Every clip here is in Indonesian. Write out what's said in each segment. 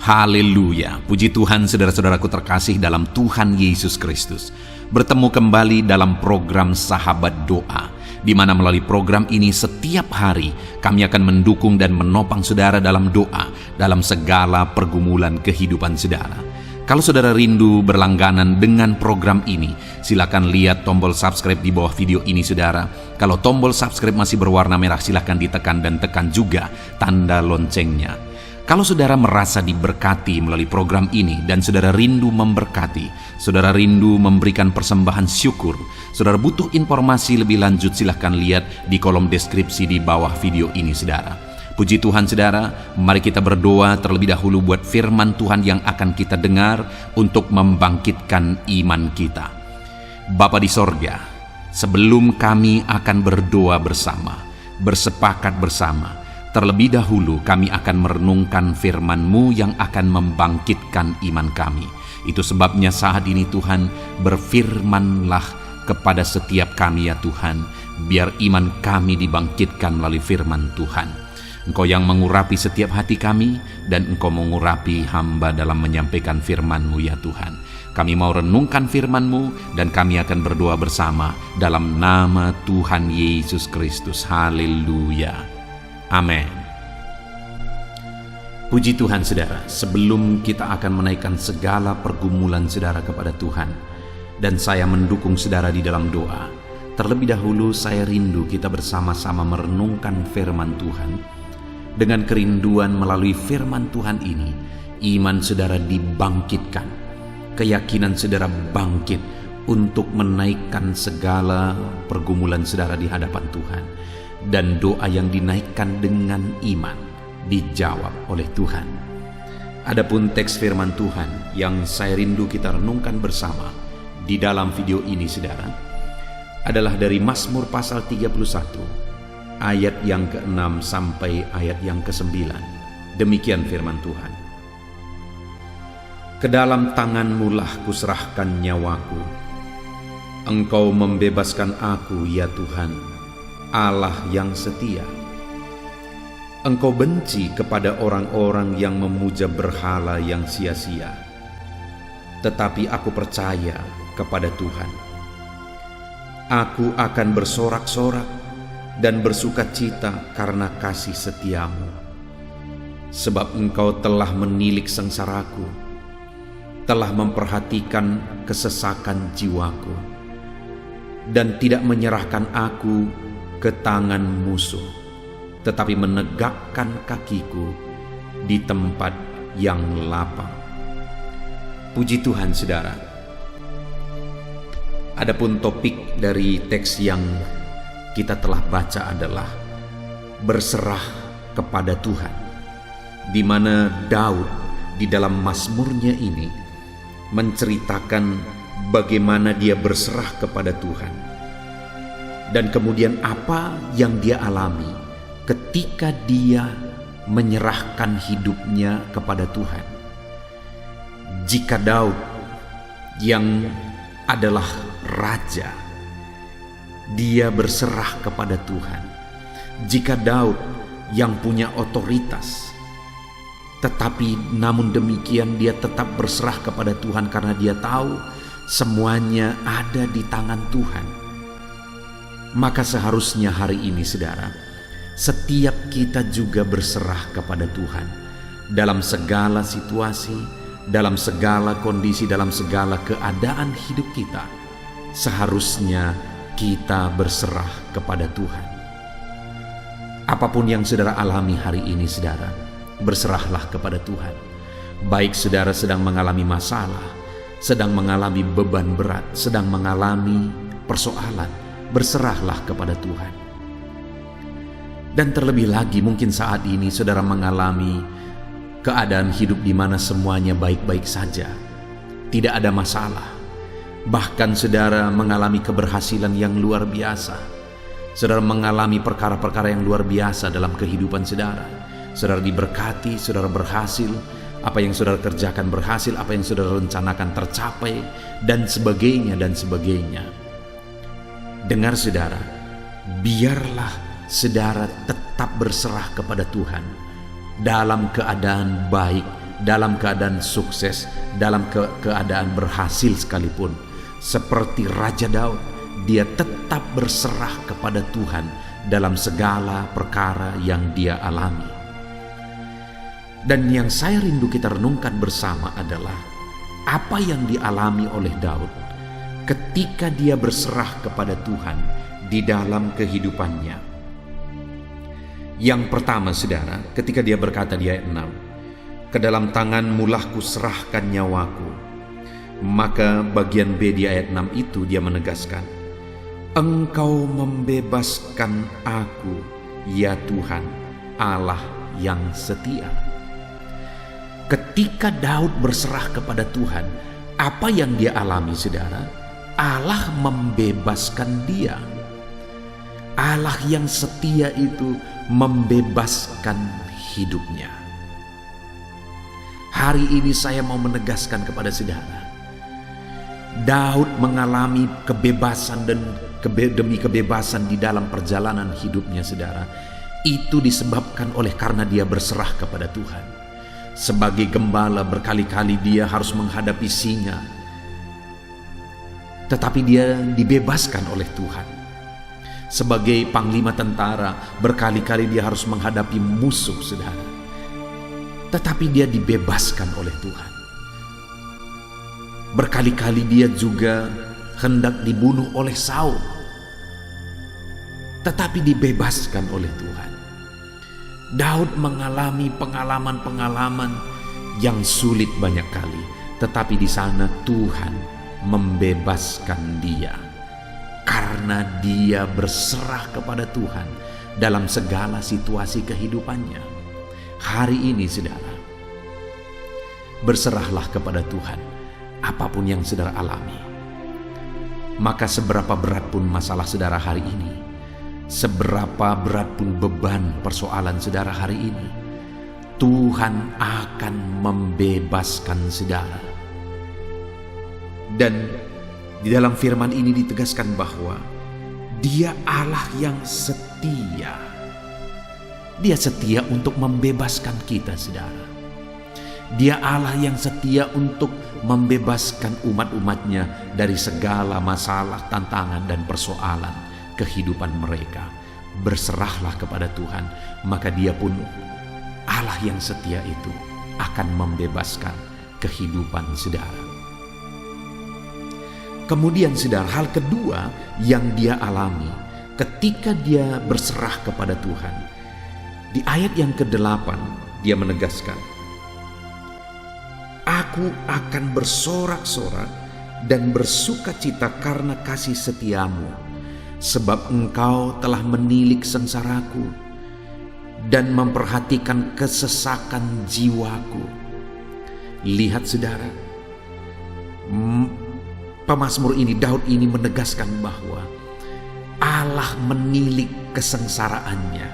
Haleluya, puji Tuhan saudara-saudaraku terkasih dalam Tuhan Yesus Kristus. Bertemu kembali dalam program Sahabat Doa, di mana melalui program ini setiap hari kami akan mendukung dan menopang saudara dalam doa, dalam segala pergumulan kehidupan saudara. Kalau saudara rindu berlangganan dengan program ini, silakan lihat tombol subscribe di bawah video ini saudara. Kalau tombol subscribe masih berwarna merah, silakan ditekan dan tekan juga tanda loncengnya. Kalau saudara merasa diberkati melalui program ini dan saudara rindu memberkati, saudara rindu memberikan persembahan syukur, saudara butuh informasi lebih lanjut, silahkan lihat di kolom deskripsi di bawah video ini saudara. Puji Tuhan saudara, mari kita berdoa terlebih dahulu buat firman Tuhan yang akan kita dengar untuk membangkitkan iman kita. Bapa di sorga, sebelum kami akan berdoa bersama, bersepakat bersama, terlebih dahulu kami akan merenungkan firman-Mu yang akan membangkitkan iman kami. Itu sebabnya saat ini Tuhan, berfirmanlah kepada setiap kami ya Tuhan, biar iman kami dibangkitkan melalui firman Tuhan. Engkau yang mengurapi setiap hati kami, dan Engkau mengurapi hamba dalam menyampaikan firman-Mu ya Tuhan. Kami mau renungkan firman-Mu, dan kami akan berdoa bersama dalam nama Tuhan Yesus Kristus. Haleluya. Amin. Puji Tuhan saudara, sebelum kita akan menaikkan segala pergumulan saudara kepada Tuhan, dan saya mendukung saudara di dalam doa, terlebih dahulu saya rindu kita bersama-sama merenungkan firman Tuhan. Dengan kerinduan melalui firman Tuhan ini, iman saudara dibangkitkan, keyakinan saudara bangkit untuk menaikkan segala pergumulan saudara di hadapan Tuhan. Dan doa yang dinaikkan dengan iman dijawab oleh Tuhan. Adapun teks firman Tuhan yang saya rindu kita renungkan bersama di dalam video ini saudara, adalah dari Mazmur pasal 31 ayat yang ke-6 sampai ayat yang ke-9. Demikian firman Tuhan. Ke dalam tangan-Mu lah kuserahkan nyawaku. Engkau membebaskan aku ya Tuhan, Allah yang setia. Engkau benci kepada orang-orang yang memuja berhala yang sia-sia. Tetapi aku percaya kepada Tuhan. Aku akan bersorak-sorak dan bersukacita karena kasih setiamu. Sebab Engkau telah menilik sengsaraku, telah memperhatikan kesesakan jiwaku, dan tidak menyerahkan aku ke tangan musuh, tetapi menegakkan kakiku di tempat yang lapang. Puji Tuhan saudara. Adapun topik dari teks yang kita telah baca adalah berserah kepada Tuhan, di mana Daud di dalam mazmurnya ini menceritakan bagaimana dia berserah kepada Tuhan, dan kemudian apa yang dia alami ketika dia menyerahkan hidupnya kepada Tuhan. Jika Daud yang adalah raja, dia berserah kepada Tuhan. Jika Daud yang punya otoritas, tetapi namun demikian dia tetap berserah kepada Tuhan karena dia tahu semuanya ada di tangan Tuhan. Maka seharusnya hari ini saudara, setiap kita juga berserah kepada Tuhan dalam segala situasi, dalam segala kondisi, dalam segala keadaan hidup kita. Seharusnya kita berserah kepada Tuhan. Apapun yang saudara alami hari ini saudara, berserahlah kepada Tuhan. Baik saudara sedang mengalami masalah, sedang mengalami beban berat, sedang mengalami persoalan, berserahlah kepada Tuhan. Dan terlebih lagi mungkin saat ini saudara mengalami keadaan hidup di mana semuanya baik-baik saja, tidak ada masalah. Bahkan saudara mengalami keberhasilan yang luar biasa. Saudara mengalami perkara-perkara yang luar biasa dalam kehidupan saudara. Saudara diberkati, saudara berhasil, apa yang saudara kerjakan berhasil, apa yang saudara rencanakan tercapai, dan sebagainya dan sebagainya. Dengar saudara, biarlah saudara tetap berserah kepada Tuhan dalam keadaan baik dalam keadaan sukses, dalam keadaan berhasil sekalipun, seperti Raja Daud, dia tetap berserah kepada Tuhan dalam segala perkara yang dia alami. Dan yang saya rindu kita renungkan bersama adalah apa yang dialami oleh Daud ketika dia berserah kepada Tuhan di dalam kehidupannya. Yang pertama, saudara, ketika dia berkata di ayat 6, "Ke dalam tangan-Mu lah kuserahkan nyawaku." Maka bagian B di ayat 6 itu dia menegaskan, "Engkau membebaskan aku, ya Tuhan, Allah yang setia." Ketika Daud berserah kepada Tuhan, apa yang dia alami, saudara? Allah membebaskan dia. Allah yang setia itu membebaskan hidupnya. Hari ini saya mau menegaskan kepada saudara, Daud mengalami kebebasan dan demi kebebasan di dalam perjalanan hidupnya, saudara. Itu disebabkan oleh karena dia berserah kepada Tuhan. Sebagai gembala berkali-kali dia harus menghadapi singa, tetapi dia dibebaskan oleh Tuhan. Sebagai panglima tentara berkali-kali dia harus menghadapi musuh, saudara, tetapi dia dibebaskan oleh Tuhan. Berkali-kali dia juga hendak dibunuh oleh Saul, tetapi dibebaskan oleh Tuhan. Daud mengalami pengalaman-pengalaman yang sulit banyak kali, tetapi di sana Tuhan membebaskan dia karena dia berserah kepada Tuhan dalam segala situasi kehidupannya. Hari ini, saudara, berserahlah kepada Tuhan apapun yang saudara alami. Maka seberapa berat pun masalah saudara hari ini, seberapa berat pun beban persoalan saudara hari ini, Tuhan akan membebaskan saudara. Dan di dalam firman ini ditegaskan bahwa Dia Allah yang setia. Dia setia untuk membebaskan kita, saudara. Dia Allah yang setia untuk membebaskan umat-umatnya dari segala masalah, tantangan, dan persoalan kehidupan mereka. Berserahlah kepada Tuhan, maka Dia pun Allah yang setia itu akan membebaskan kehidupan saudara. Kemudian, saudara, hal kedua yang dia alami ketika dia berserah kepada Tuhan, di ayat yang ke-8 dia menegaskan, "Aku akan bersorak-sorak dan bersukacita karena kasih setiamu, sebab Engkau telah menilik sengsaraku dan memperhatikan kesesakan jiwaku." Lihat, saudara, pemazmur ini, Daud ini menegaskan bahwa Allah menilik kesengsaraannya,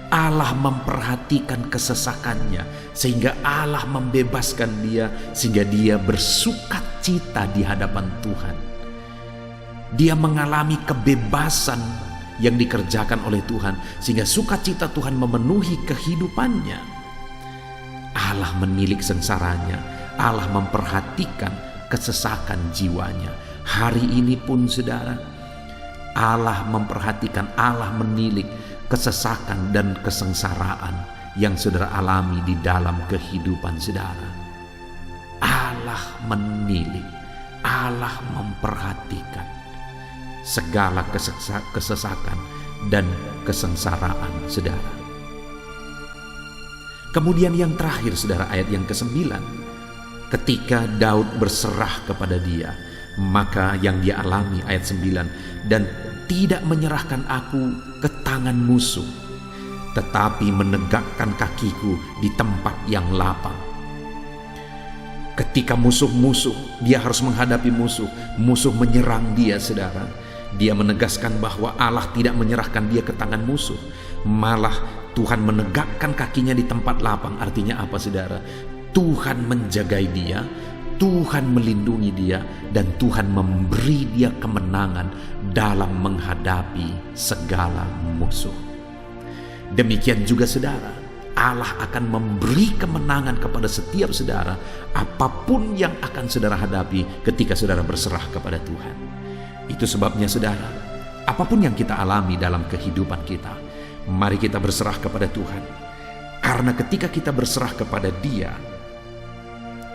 Allah memperhatikan kesesakannya, sehingga Allah membebaskan dia, sehingga dia bersukacita di hadapan Tuhan. Dia mengalami kebebasan yang dikerjakan oleh Tuhan, sehingga sukacita Tuhan memenuhi kehidupannya. Allah menilik sengsaranya, Allah memperhatikan kesesakan jiwanya. Hari ini pun, saudara, Allah memperhatikan, Allah menilik kesesakan dan kesengsaraan yang saudara alami di dalam kehidupan saudara. Allah menilik, Allah memperhatikan segala kesesakan dan kesengsaraan saudara. Kemudian yang terakhir, saudara, ayat yang ke-9, ketika Daud berserah kepada Dia, maka yang dia alami, ayat 9, "Dan tidak menyerahkan aku ke tangan musuh, tetapi menegakkan kakiku di tempat yang lapang." Ketika musuh-musuh, dia harus menghadapi musuh menyerang dia, saudara, dia menegaskan bahwa Allah tidak menyerahkan dia ke tangan musuh, malah Tuhan menegakkan kakinya di tempat lapang. Artinya apa, saudara? Tuhan menjagai dia, Tuhan melindungi dia, dan Tuhan memberi dia kemenangan dalam menghadapi segala musuh. Demikian juga, saudara, Allah akan memberi kemenangan kepada setiap saudara, apapun yang akan saudara hadapi ketika saudara berserah kepada Tuhan. Itu sebabnya saudara, apapun yang kita alami dalam kehidupan kita, mari kita berserah kepada Tuhan. Karena ketika kita berserah kepada Dia,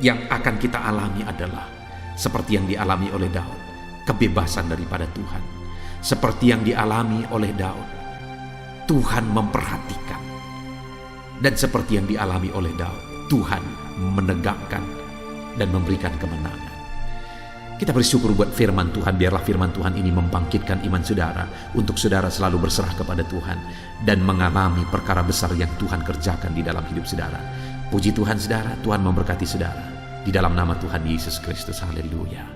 yang akan kita alami adalah seperti yang dialami oleh Daud, kebebasan daripada Tuhan. Seperti yang dialami oleh Daud, Tuhan memperhatikan. Dan seperti yang dialami oleh Daud, Tuhan menegakkan dan memberikan kemenangan. Kita bersyukur buat firman Tuhan. Biarlah firman Tuhan ini membangkitkan iman saudara, untuk saudara selalu berserah kepada Tuhan dan mengalami perkara besar yang Tuhan kerjakan di dalam hidup saudara. Puji Tuhan saudara, Tuhan memberkati saudara. Di dalam nama Tuhan Yesus Kristus, haleluya.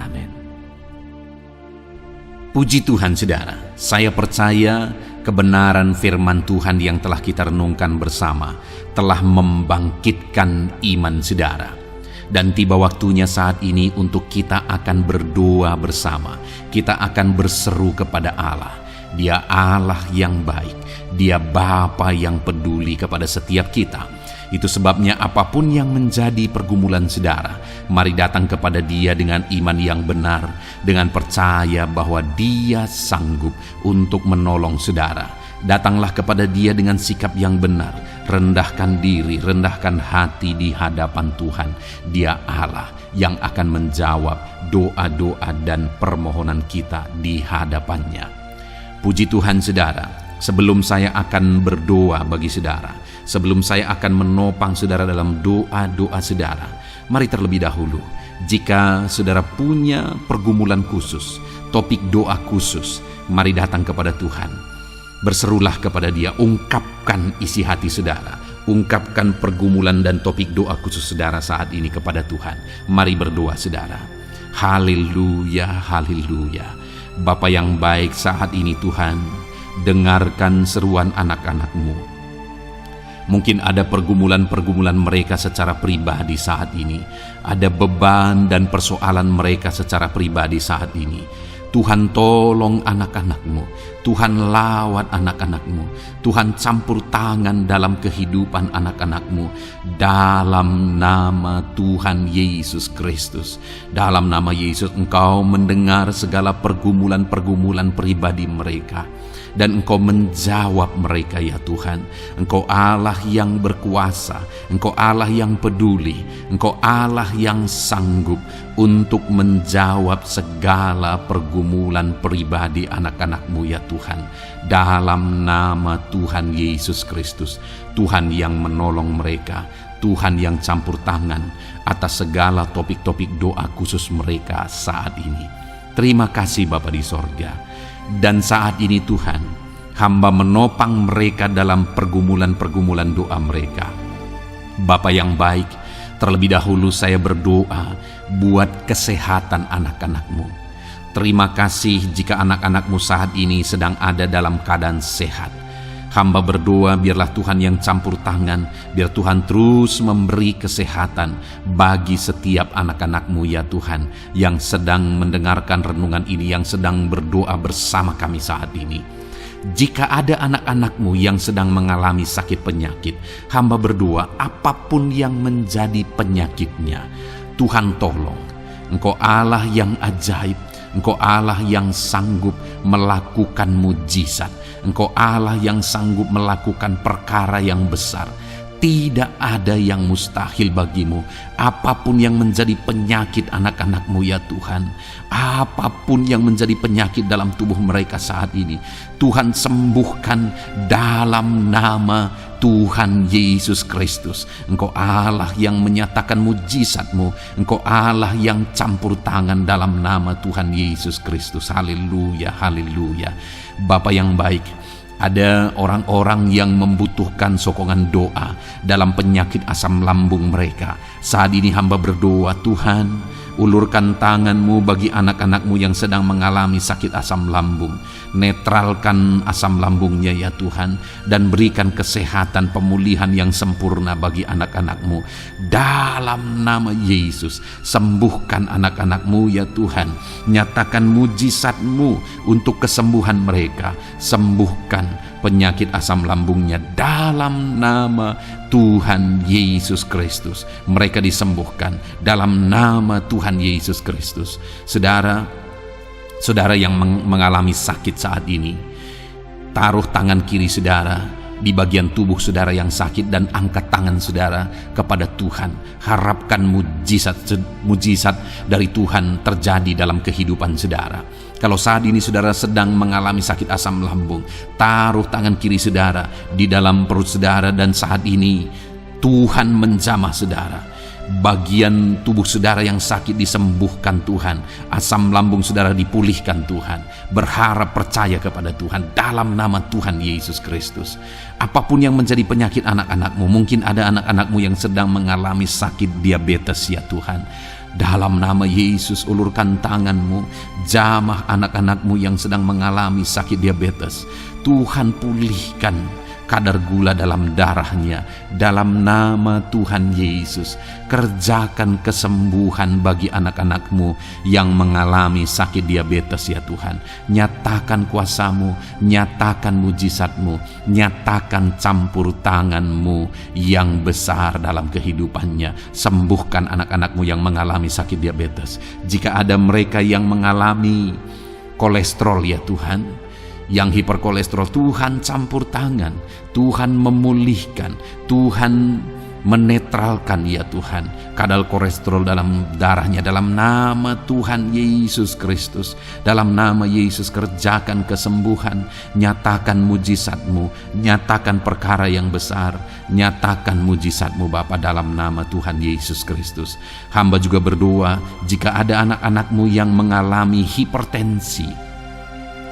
Amin. Puji Tuhan saudara, saya percaya kebenaran firman Tuhan yang telah kita renungkan bersama telah membangkitkan iman saudara. Dan tiba waktunya saat ini untuk kita akan berdoa bersama. Kita akan berseru kepada Allah. Dia Allah yang baik. Dia Bapa yang peduli kepada setiap kita. Itu sebabnya apapun yang menjadi pergumulan saudara, mari datang kepada Dia dengan iman yang benar, dengan percaya bahwa Dia sanggup untuk menolong saudara. Datanglah kepada Dia dengan sikap yang benar, rendahkan diri, rendahkan hati di hadapan Tuhan. Dia Allah yang akan menjawab doa-doa dan permohonan kita di hadapannya. Puji Tuhan saudara, sebelum saya akan berdoa bagi saudara, sebelum saya akan menopang saudara dalam doa-doa saudara, mari terlebih dahulu, jika saudara punya pergumulan khusus, topik doa khusus, mari datang kepada Tuhan. Berserulah kepada Dia, ungkapkan isi hati saudara, ungkapkan pergumulan dan topik doa khusus saudara saat ini kepada Tuhan. Mari berdoa saudara. Haleluya, haleluya. Bapa yang baik, saat ini Tuhan, dengarkan seruan anak-anak-Mu. Mungkin ada pergumulan-pergumulan mereka secara pribadi saat ini. Ada beban dan persoalan mereka secara pribadi saat ini. Tuhan tolong anak-anak-Mu, Tuhan lawat anak-anak-Mu, Tuhan campur tangan dalam kehidupan anak-anak-Mu. Dalam nama Tuhan Yesus Kristus, dalam nama Yesus, Engkau mendengar segala pergumulan-pergumulan pribadi mereka. Dan Engkau menjawab mereka ya Tuhan. Engkau Allah yang berkuasa, Engkau Allah yang peduli, Engkau Allah yang sanggup untuk menjawab segala pergumulan pribadi anak-anak-Mu ya Tuhan. Dalam nama Tuhan Yesus Kristus, Tuhan yang menolong mereka, Tuhan yang campur tangan atas segala topik-topik doa khusus mereka saat ini. Terima kasih Bapa di sorga. Dan saat ini Tuhan, hamba menopang mereka dalam pergumulan-pergumulan doa mereka. Bapa yang baik, terlebih dahulu saya berdoa buat kesehatan anak-anak-Mu. Terima kasih jika anak-anak-Mu saat ini sedang ada dalam keadaan sehat. Hamba berdoa biarlah Tuhan yang campur tangan, biar Tuhan terus memberi kesehatan bagi setiap anak-anak-Mu ya Tuhan, yang sedang mendengarkan renungan ini, yang sedang berdoa bersama kami saat ini. Jika ada anak-anak-Mu yang sedang mengalami sakit penyakit, hamba berdoa apapun yang menjadi penyakitnya, Tuhan tolong. Engkau Allah yang ajaib, Engkau Allah yang sanggup melakukan mujizat. Engkau Allah yang sanggup melakukan perkara yang besar. Tidak ada yang mustahil bagimu. Apapun yang menjadi penyakit anak-anak-Mu ya Tuhan, apapun yang menjadi penyakit dalam tubuh mereka saat ini, Tuhan sembuhkan dalam nama Tuhan Yesus Kristus. Engkau Allah yang menyatakan mujizat-Mu, Engkau Allah yang campur tangan dalam nama Tuhan Yesus Kristus. Haleluya, haleluya. Bapa yang baik, ada orang-orang yang membutuhkan sokongan doa dalam penyakit asam lambung mereka. Saat ini hamba berdoa, Tuhan, ulurkan tangan-Mu bagi anak-anak-Mu yang sedang mengalami sakit asam lambung. Netralkan asam lambungnya ya Tuhan, dan berikan kesehatan pemulihan yang sempurna bagi anak-anak-Mu. Dalam nama Yesus, sembuhkan anak-anak-Mu ya Tuhan. Nyatakan mujizat-Mu untuk kesembuhan mereka. Sembuhkan penyakit asam lambungnya dalam nama Tuhan Yesus Kristus. Mereka disembuhkan dalam nama Tuhan Yesus Kristus. Saudara yang mengalami sakit saat ini, taruh tangan kiri saudara di bagian tubuh saudara yang sakit dan angkat tangan saudara kepada Tuhan. Harapkan mujizat dari Tuhan terjadi dalam kehidupan saudara. Kalau saat ini saudara sedang mengalami sakit asam lambung, taruh tangan kiri saudara di dalam perut saudara dan saat ini Tuhan menjamah saudara. Bagian tubuh saudara yang sakit disembuhkan Tuhan, asam lambung saudara dipulihkan Tuhan. Berharap, percaya kepada Tuhan dalam nama Tuhan Yesus Kristus. Apapun yang menjadi penyakit anak-anakmu, mungkin ada anak-anakmu yang sedang mengalami sakit diabetes ya Tuhan. Dalam nama Yesus ulurkan tanganmu, jamah anak-anakmu yang sedang mengalami sakit diabetes. Tuhan pulihkan kadar gula dalam darahnya dalam nama Tuhan Yesus. Kerjakan kesembuhan bagi anak-anakmu yang mengalami sakit diabetes ya Tuhan. Nyatakan kuasamu, nyatakan mujizatmu, nyatakan campur tanganmu yang besar dalam kehidupannya. Sembuhkan anak-anakmu yang mengalami sakit diabetes. Jika ada mereka yang mengalami kolesterol ya Tuhan, yang hiperkolesterol, Tuhan campur tangan, Tuhan memulihkan, Tuhan menetralkan ya Tuhan kadar kolesterol dalam darahnya dalam nama Tuhan Yesus Kristus. Dalam nama Yesus kerjakan kesembuhan, nyatakan mujizatmu, nyatakan perkara yang besar, nyatakan mujizatmu Bapa dalam nama Tuhan Yesus Kristus. Hamba juga berdoa jika ada anak-anakmu yang mengalami hipertensi,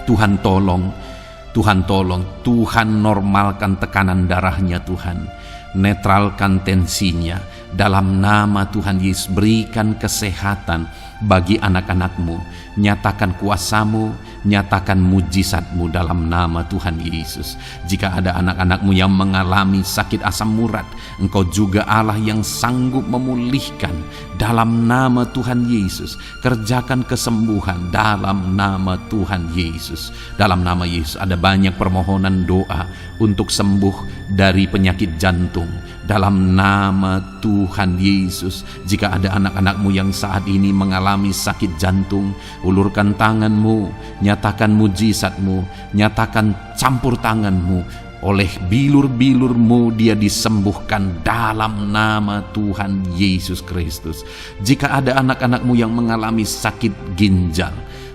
Tuhan tolong, Tuhan normalkan tekanan darahnya Tuhan, netralkan tensinya dalam nama Tuhan Yesus. Berikan kesehatan bagi anak-anakmu, nyatakan kuasamu, nyatakan mujizatmu dalam nama Tuhan Yesus. Jika ada anak-anakmu yang mengalami sakit asam urat, Engkau juga Allah yang sanggup memulihkan dalam nama Tuhan Yesus. Kerjakan kesembuhan dalam nama Tuhan Yesus. Dalam nama Yesus ada banyak permohonan doa untuk sembuh dari penyakit jantung dalam nama Tuhan Yesus. Jika ada anak-anakmu yang saat ini mengalami sakit jantung, ulurkan tanganmu, nyatakan mujizatmu, nyatakan campur tanganmu. Oleh bilur-bilurmu dia disembuhkan dalam nama Tuhan Yesus Kristus. Jika ada anak-anakmu yang mengalami sakit ginjal,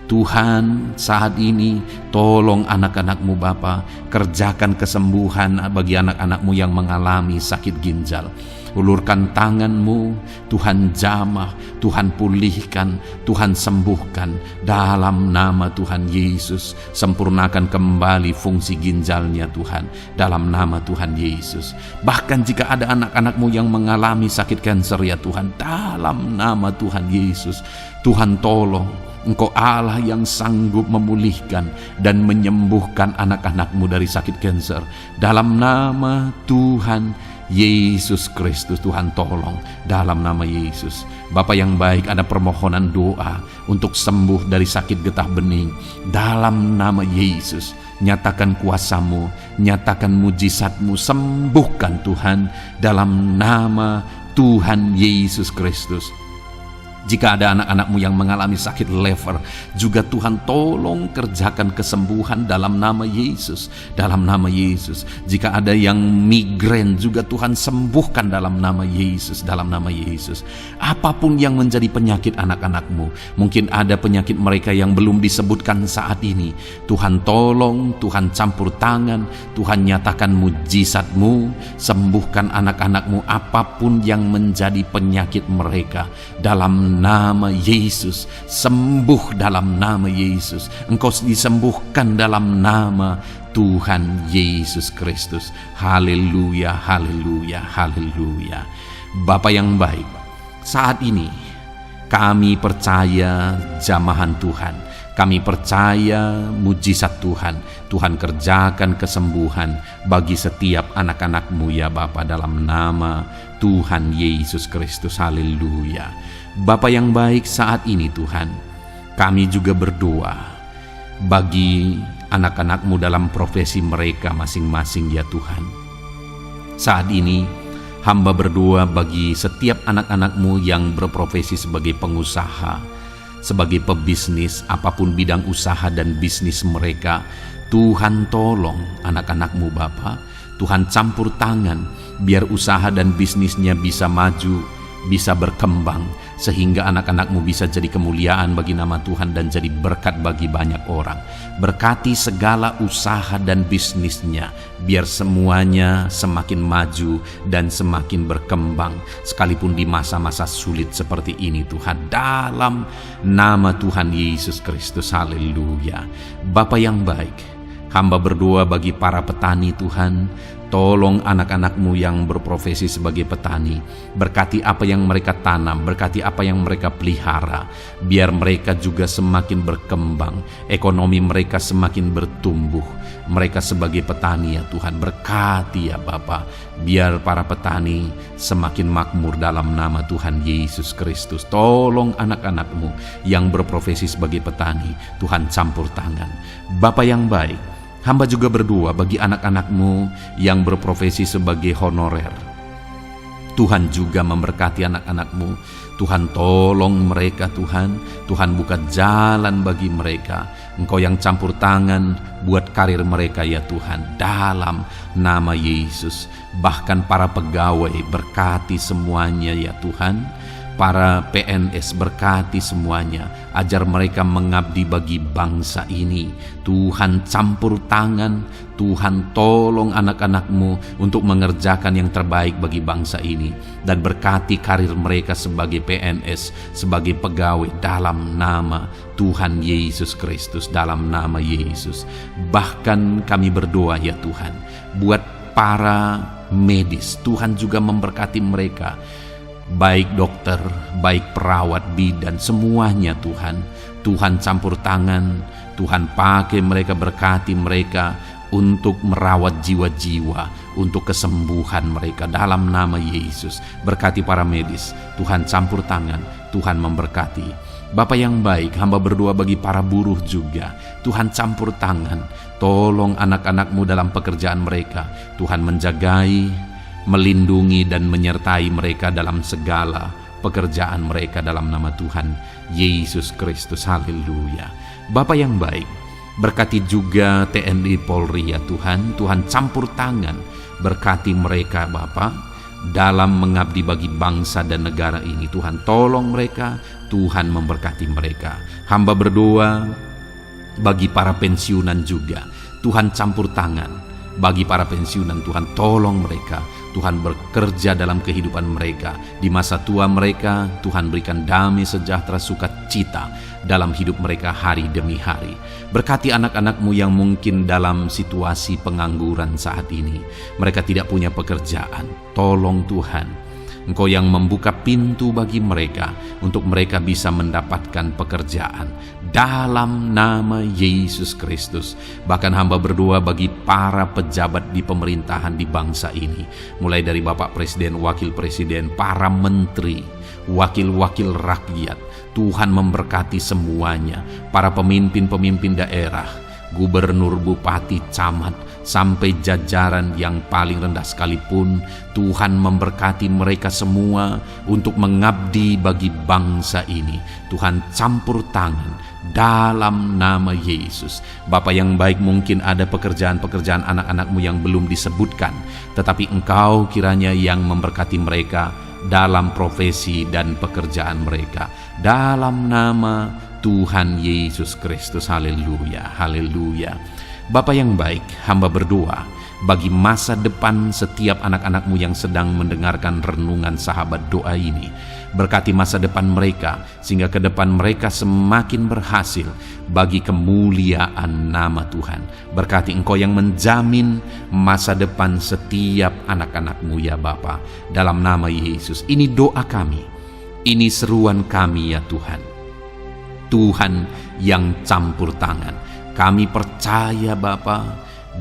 Tuhan saat ini tolong anak-anakmu Bapa, kerjakan kesembuhan bagi anak-anakmu yang mengalami sakit ginjal. Ulurkan tanganmu, Tuhan jamah, Tuhan pulihkan, Tuhan sembuhkan dalam nama Tuhan Yesus. Sempurnakan kembali fungsi ginjalnya Tuhan dalam nama Tuhan Yesus. Bahkan jika ada anak-anakmu yang mengalami sakit kanker ya Tuhan, dalam nama Tuhan Yesus, Tuhan tolong. Engkau Allah yang sanggup memulihkan dan menyembuhkan anak-anakmu dari sakit kanker. Dalam nama Tuhan Yesus Kristus, Tuhan tolong dalam nama Yesus. Bapa yang baik, ada permohonan doa untuk sembuh dari sakit getah bening. Dalam nama Yesus, nyatakan kuasamu, nyatakan mujizatmu, sembuhkan Tuhan dalam nama Tuhan Yesus Kristus. Jika ada anak-anakmu yang mengalami sakit lever, juga Tuhan tolong kerjakan kesembuhan dalam nama Yesus. Dalam nama Yesus. Jika ada yang migrain, juga Tuhan sembuhkan dalam nama Yesus. Dalam nama Yesus. Apapun yang menjadi penyakit anak-anakmu, mungkin ada penyakit mereka yang belum disebutkan saat ini, Tuhan tolong, Tuhan campur tangan, Tuhan nyatakan mujizatmu, sembuhkan anak-anakmu apapun yang menjadi penyakit mereka. Dalam nama Yesus, sembuh dalam nama Yesus. Engkau disembuhkan dalam nama Tuhan Yesus Kristus. Haleluya, haleluya, haleluya. Bapa yang baik, saat ini kami percaya jamahan Tuhan, kami percaya mujizat Tuhan. Tuhan kerjakan kesembuhan bagi setiap anak-anakmu ya Bapa, dalam nama Tuhan Yesus Kristus. Haleluya. Bapa yang baik, saat ini Tuhan, kami juga berdoa bagi anak-anak-Mu dalam profesi mereka masing-masing ya Tuhan. Saat ini hamba berdoa bagi setiap anak-anak-Mu yang berprofesi sebagai pengusaha, sebagai pebisnis, apapun bidang usaha dan bisnis mereka. Tuhan tolong anak-anak-Mu Bapa, Tuhan campur tangan biar usaha dan bisnisnya bisa maju, bisa berkembang, sehingga anak-anak-Mu bisa jadi kemuliaan bagi nama Tuhan dan jadi berkat bagi banyak orang. Berkati segala usaha dan bisnisnya, biar semuanya semakin maju dan semakin berkembang, sekalipun di masa-masa sulit seperti ini Tuhan. Dalam nama Tuhan Yesus Kristus, haleluya. Bapa yang baik, hamba berdoa bagi para petani Tuhan. Tolong anak-anak-Mu yang berprofesi sebagai petani, berkati apa yang mereka tanam, berkati apa yang mereka pelihara, biar mereka juga semakin berkembang, ekonomi mereka semakin bertumbuh. Mereka sebagai petani ya Tuhan, berkati ya Bapa, biar para petani semakin makmur dalam nama Tuhan Yesus Kristus. Tolong anak-anak-Mu yang berprofesi sebagai petani, Tuhan campur tangan. Bapa yang baik, hamba juga berdoa bagi anak-anak-Mu yang berprofesi sebagai honorer. Tuhan juga memberkati anak-anak-Mu. Tuhan tolong mereka Tuhan. Tuhan buka jalan bagi mereka. Engkau yang campur tangan buat karir mereka ya Tuhan. Dalam nama Yesus. Bahkan para pegawai berkati semuanya ya Tuhan. Para PNS berkati semuanya, ajar mereka mengabdi bagi bangsa ini. Tuhan campur tangan, Tuhan tolong anak-anak-Mu untuk mengerjakan yang terbaik bagi bangsa ini. Dan berkati karir mereka sebagai PNS, sebagai pegawai dalam nama Tuhan Yesus Kristus, dalam nama Yesus. Bahkan kami berdoa ya Tuhan, buat para medis, Tuhan juga memberkati mereka. Baik dokter, baik perawat, bidan, semuanya Tuhan. Tuhan campur tangan, Tuhan pakai mereka, berkati mereka untuk merawat jiwa-jiwa, untuk kesembuhan mereka dalam nama Yesus. Berkati para medis, Tuhan campur tangan, Tuhan memberkati. Bapa yang baik, hamba berdoa bagi para buruh juga. Tuhan campur tangan, tolong anak-anak-Mu dalam pekerjaan mereka. Tuhan menjagai, melindungi dan menyertai mereka dalam segala pekerjaan mereka dalam nama Tuhan Yesus Kristus, haleluya. Bapa yang baik, berkati juga TNI Polri ya Tuhan. Tuhan campur tangan, berkati mereka Bapa dalam mengabdi bagi bangsa dan negara ini. Tuhan tolong mereka, Tuhan memberkati mereka. Hamba berdoa bagi para pensiunan juga. Tuhan campur tangan bagi para pensiunan, Tuhan tolong mereka. Tuhan bekerja dalam kehidupan mereka. Di masa tua mereka, Tuhan berikan damai, sejahtera, sukacita dalam hidup mereka hari demi hari. Berkati anak-anak-Mu yang mungkin dalam situasi pengangguran saat ini. Mereka tidak punya pekerjaan. Tolong Tuhan, Engkau yang membuka pintu bagi mereka untuk mereka bisa mendapatkan pekerjaan dalam nama Yesus Kristus. Bahkan hamba berdoa bagi para pejabat di pemerintahan di bangsa ini, mulai dari Bapak Presiden, Wakil Presiden, para menteri, wakil-wakil rakyat. Tuhan memberkati semuanya, para pemimpin-pemimpin daerah, gubernur, bupati, camat, sampai jajaran yang paling rendah sekalipun. Tuhan memberkati mereka semua untuk mengabdi bagi bangsa ini. Tuhan campur tangan dalam nama Yesus. Bapa yang baik, mungkin ada pekerjaan-pekerjaan anak-anak-Mu yang belum disebutkan, tetapi Engkau kiranya yang memberkati mereka dalam profesi dan pekerjaan mereka, dalam nama Tuhan Yesus Kristus, haleluya, haleluya. Bapa yang baik, hamba berdoa bagi masa depan setiap anak-anak-Mu yang sedang mendengarkan renungan sahabat doa ini. Berkati masa depan mereka, sehingga ke depan mereka semakin berhasil bagi kemuliaan nama Tuhan. Berkati Engkau yang menjamin masa depan setiap anak-anak-Mu ya Bapa, dalam nama Yesus. Ini doa kami, ini seruan kami ya Tuhan. Tuhan yang campur tangan. Kami percaya Bapa,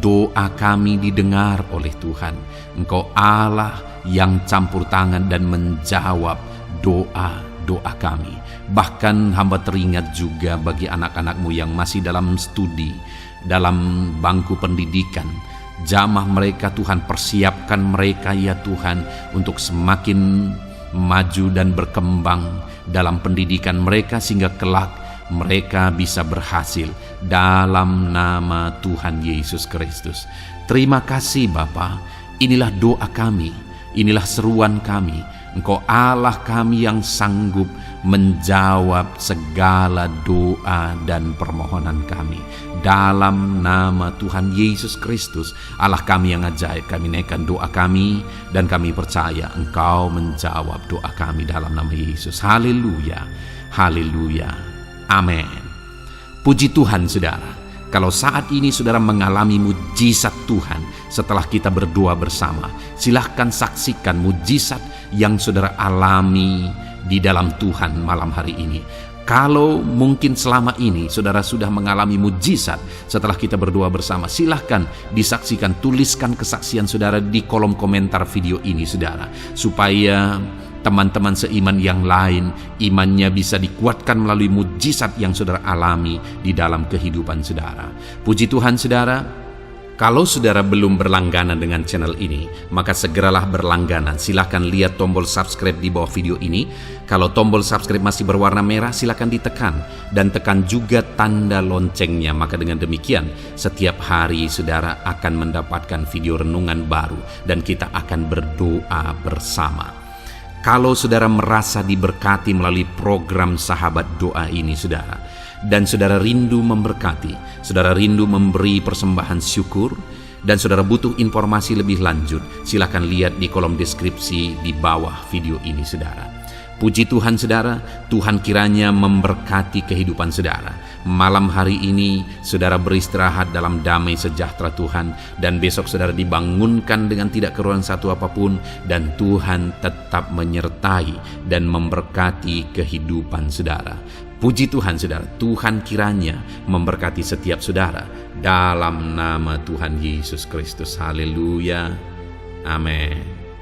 doa kami didengar oleh Tuhan. Engkau Allah yang campur tangan dan menjawab doa-doa kami. Bahkan hamba teringat juga bagi anak-anak-Mu yang masih dalam studi, dalam bangku pendidikan. Jamah mereka Tuhan, persiapkan mereka ya Tuhan untuk semakin maju dan berkembang dalam pendidikan mereka sehingga kelak mereka bisa berhasil dalam nama Tuhan Yesus Kristus. Terima kasih Bapa, inilah doa kami, inilah seruan kami. Engkau Allah kami yang sanggup menjawab segala doa dan permohonan kami. Dalam nama Tuhan Yesus Kristus, Allah kami yang ajaib, kami naikkan doa kami dan kami percaya Engkau menjawab doa kami dalam nama Yesus. Haleluya, haleluya, amin. Puji Tuhan saudara, kalau saat ini saudara mengalami mujizat Tuhan setelah kita berdoa bersama, silahkan saksikan mujizat yang saudara alami di dalam Tuhan malam hari ini. Kalau mungkin selama ini saudara sudah mengalami mujizat setelah kita berdoa bersama, silahkan disaksikan, tuliskan kesaksian saudara di kolom komentar video ini saudara, supaya teman-teman seiman yang lain imannya bisa dikuatkan melalui mujizat yang saudara alami di dalam kehidupan saudara. Puji Tuhan saudara. Kalau saudara belum berlangganan dengan channel ini, maka segeralah berlangganan. Silahkan lihat tombol subscribe di bawah video ini. Kalau tombol subscribe masih berwarna merah, silahkan ditekan. Dan tekan juga tanda loncengnya. Maka dengan demikian, setiap hari saudara akan mendapatkan video renungan baru. Dan kita akan berdoa bersama. Kalau saudara merasa diberkati melalui program Sahabat Doa ini saudara, dan saudara rindu memberkati, saudara rindu memberi persembahan syukur, dan saudara butuh informasi lebih lanjut, silakan lihat di kolom deskripsi di bawah video ini saudara. Puji Tuhan saudara, Tuhan kiranya memberkati kehidupan saudara. Malam hari ini saudara beristirahat dalam damai sejahtera Tuhan, dan besok saudara dibangunkan dengan tidak kekurangan satu apapun, dan Tuhan tetap menyertai dan memberkati kehidupan saudara. Puji Tuhan saudara, Tuhan kiranya memberkati setiap saudara dalam nama Tuhan Yesus Kristus. Haleluya, amin.